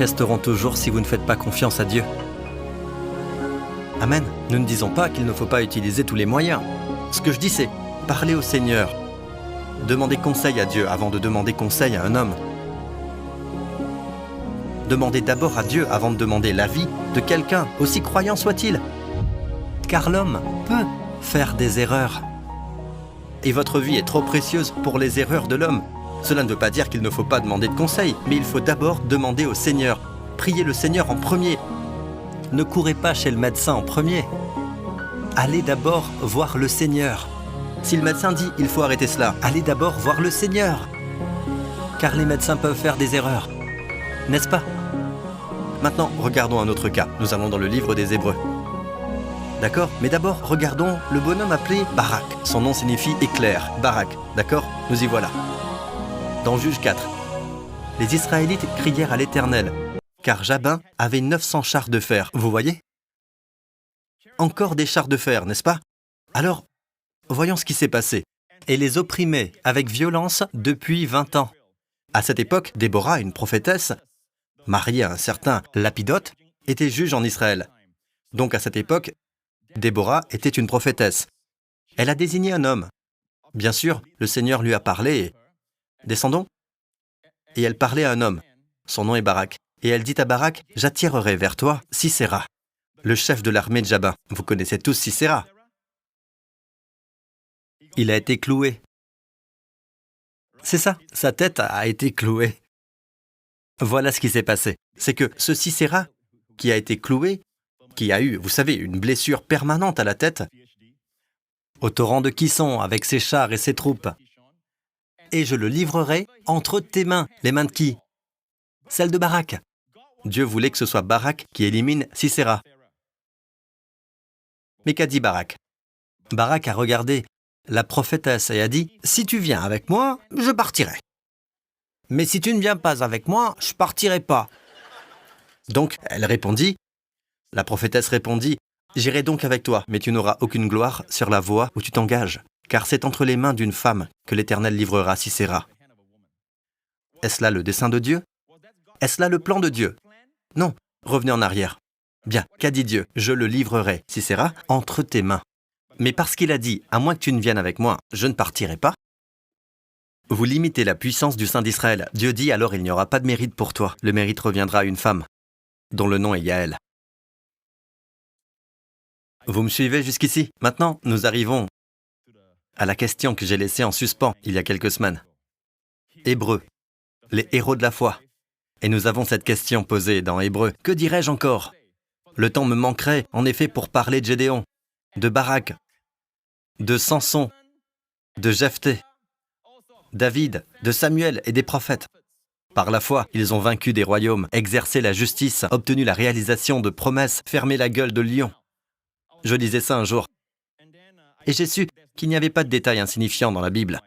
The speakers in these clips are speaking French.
resteront toujours si vous ne faites pas confiance à Dieu. Amen. Nous ne disons pas qu'il ne faut pas utiliser tous les moyens. Ce que je dis, c'est parler au Seigneur. Demander conseil à Dieu avant de demander conseil à un homme. Demandez d'abord à Dieu avant de demander l'avis de quelqu'un, aussi croyant soit-il. Car l'homme peut faire des erreurs. Et votre vie est trop précieuse pour les erreurs de l'homme. Cela ne veut pas dire qu'il ne faut pas demander de conseil, mais il faut d'abord demander au Seigneur. Priez le Seigneur en premier. Ne courez pas chez le médecin en premier. Allez d'abord voir le Seigneur. Si le médecin dit « il faut arrêter cela », allez d'abord voir le Seigneur. Car les médecins peuvent faire des erreurs. N'est-ce pas? Maintenant, regardons un autre cas. Nous allons dans le livre des Hébreux. D'accord? Mais d'abord, regardons le bonhomme appelé Barak. Son nom signifie éclair, Barak. D'accord? Nous y voilà. Dans Juge 4, les Israélites crièrent à l'Éternel, car Jabin avait 900 chars de fer. Vous voyez? Encore des chars de fer, n'est-ce pas? Alors, voyons ce qui s'est passé. Et les opprimait avec violence depuis 20 ans. À cette époque, Déborah, une prophétesse, mariée à un certain Lapidote, était juge en Israël. Donc à cette époque, Déborah était une prophétesse. Elle a désigné un homme. Bien sûr, le Seigneur lui a parlé. Descendons. Et elle parlait à un homme. Son nom est Barak. Et elle dit à Barak, « J'attirerai vers toi Sisera, le chef de l'armée de Jabin. » Vous connaissez tous Sisera. Il a été cloué. C'est ça, sa tête a été clouée. Voilà ce qui s'est passé. C'est que ce Sisera, qui a été cloué, qui a eu, vous savez, une blessure permanente à la tête, au torrent de Kisson, avec ses chars et ses troupes, et je le livrerai entre tes mains. Les mains de qui? Celles de Barak. Dieu voulait que ce soit Barak qui élimine Sisera. Mais qu'a dit Barak? Barak a regardé la prophétesse et a dit, « Si tu viens avec moi, je partirai. Mais si tu ne viens pas avec moi, je partirai pas. » Donc, elle répondit, la prophétesse répondit, « J'irai donc avec toi, mais tu n'auras aucune gloire sur la voie où tu t'engages, car c'est entre les mains d'une femme que l'Éternel livrera Sisera. » Est-ce là le dessein de Dieu? Est-ce là le plan de Dieu? Non, revenez en arrière. Bien, qu'a dit Dieu? « Je le livrerai, Sisera, entre tes mains. » Mais parce qu'il a dit, « À moins que tu ne viennes avec moi, je ne partirai pas. » Vous limitez la puissance du Saint d'Israël. Dieu dit, alors il n'y aura pas de mérite pour toi. Le mérite reviendra à une femme, dont le nom est Yaël. Vous me suivez jusqu'ici? Maintenant, nous arrivons à la question que j'ai laissée en suspens il y a quelques semaines. Hébreux, les héros de la foi. Et nous avons cette question posée dans Hébreux. Que dirais-je encore? Le temps me manquerait, en effet, pour parler de Gédéon, de Barak, de Samson, de Jephthé, David, de Samuel et des prophètes. Par la foi, ils ont vaincu des royaumes, exercé la justice, obtenu la réalisation de promesses, fermé la gueule de lion. Je lisais ça un jour, et j'ai su qu'il n'y avait pas de détails insignifiants dans la Bible.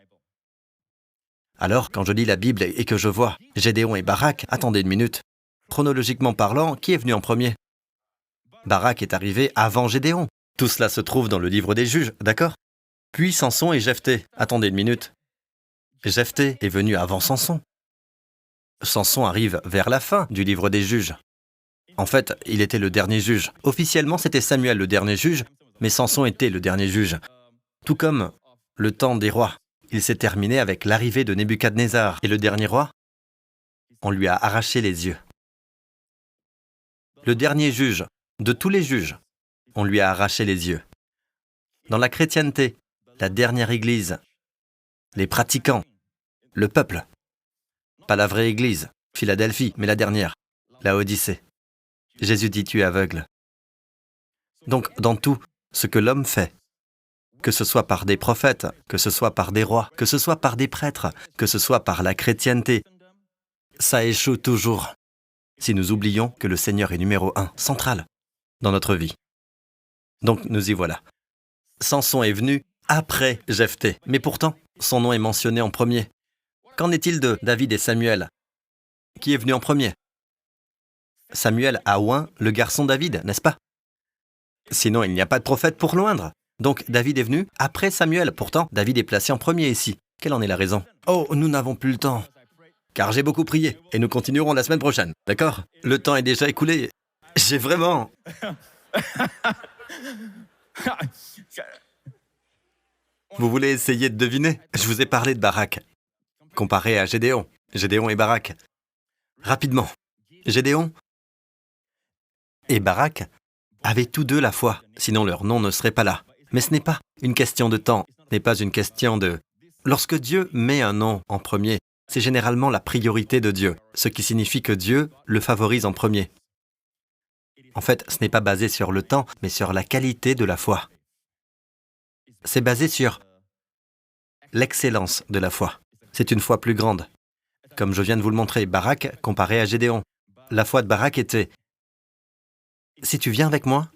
Alors, quand je lis la Bible et que je vois Gédéon et Barak, attendez une minute. Chronologiquement parlant, qui est venu en premier? Barak est arrivé avant Gédéon. Tout cela se trouve dans le livre des Juges, d'accord? Puis Samson et Jephthé. Attendez une minute. Jephthé est venu avant Samson. Samson arrive vers la fin du livre des Juges. En fait, il était le dernier juge. Officiellement, c'était Samuel le dernier juge, mais Samson était le dernier juge. Tout comme le temps des rois. Il s'est terminé avec l'arrivée de Nebuchadnezzar. Et le dernier roi, on lui a arraché les yeux. Le dernier juge, de tous les juges, on lui a arraché les yeux. Dans la chrétienté, la dernière église, les pratiquants, le peuple, pas la vraie église, Philadelphie, mais la dernière, la Odyssée. Jésus dit, tu es aveugle. Donc, dans tout ce que l'homme fait, que ce soit par des prophètes, que ce soit par des rois, que ce soit par des prêtres, que ce soit par la chrétienté, ça échoue toujours si nous oublions que le Seigneur est numéro 1, central, dans notre vie. Donc, nous y voilà. Samson est venu après Jephthé, mais pourtant, son nom est mentionné en premier. Qu'en est-il de David et Samuel? Qui est venu en premier? Samuel a oint le garçon David, n'est-ce pas? Sinon, il n'y a pas de prophète pour l'oindre. Donc, David est venu après Samuel. Pourtant, David est placé en premier ici. Quelle en est la raison? Oh, nous n'avons plus le temps. car j'ai beaucoup prié, et nous continuerons la semaine prochaine, d'accord? Le temps est déjà écoulé. J'ai vraiment... Vous voulez essayer de deviner? Je vous ai parlé de Barak, comparé à Gédéon. Gédéon et Barak. Rapidement. Gédéon et Barak avaient tous deux la foi, sinon leur nom ne serait pas là. Mais ce n'est pas une question de temps, ce n'est pas une question de... Lorsque Dieu met un nom en premier, c'est généralement la priorité de Dieu, ce qui signifie que Dieu le favorise en premier. En fait, ce n'est pas basé sur le temps, mais sur la qualité de la foi. C'est basé sur l'excellence de la foi. C'est une foi plus grande. Comme je viens de vous le montrer, Barak comparé à Gédéon. La foi de Barak était « Si tu viens avec moi,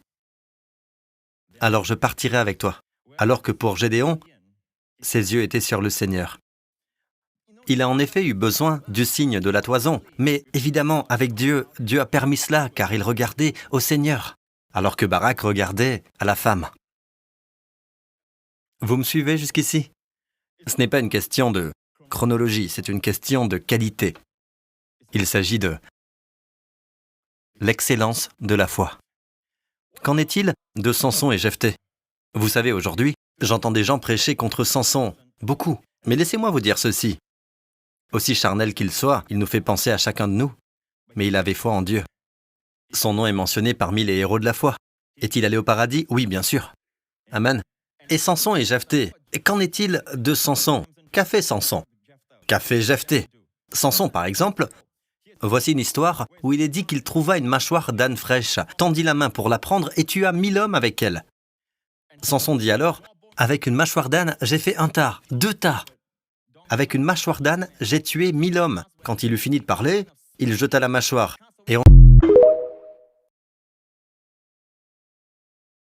alors je partirai avec toi. » Alors que pour Gédéon, ses yeux étaient sur le Seigneur. Il a en effet eu besoin du signe de la toison, mais évidemment, avec Dieu, Dieu a permis cela car il regardait au Seigneur, alors que Barak regardait à la femme. Vous me suivez jusqu'ici? Ce n'est pas une question de chronologie, c'est une question de qualité. Il s'agit de l'excellence de la foi. Qu'en est-il de Samson et Jephthé? Vous savez, aujourd'hui, j'entends des gens prêcher contre Samson, beaucoup. Mais laissez-moi vous dire ceci. Aussi charnel qu'il soit, il nous fait penser à chacun de nous. Mais il avait foi en Dieu. Son nom est mentionné parmi les héros de la foi. Est-il allé au paradis? Oui, bien sûr. Amen. Et Samson et Jephthé, qu'en est-il de Samson? Qu'a fait Samson? Qu'a fait Jephthé? Samson, par exemple, voici une histoire où il est dit qu'il trouva une mâchoire d'âne fraîche, tendit la main pour la prendre et tua 1000 hommes avec elle. Samson dit alors, « Avec une mâchoire d'âne, j'ai fait 1 tas, 2 tas. Avec une mâchoire d'âne, j'ai tué 1000 hommes. » Quand il eut fini de parler, il jeta la mâchoire et on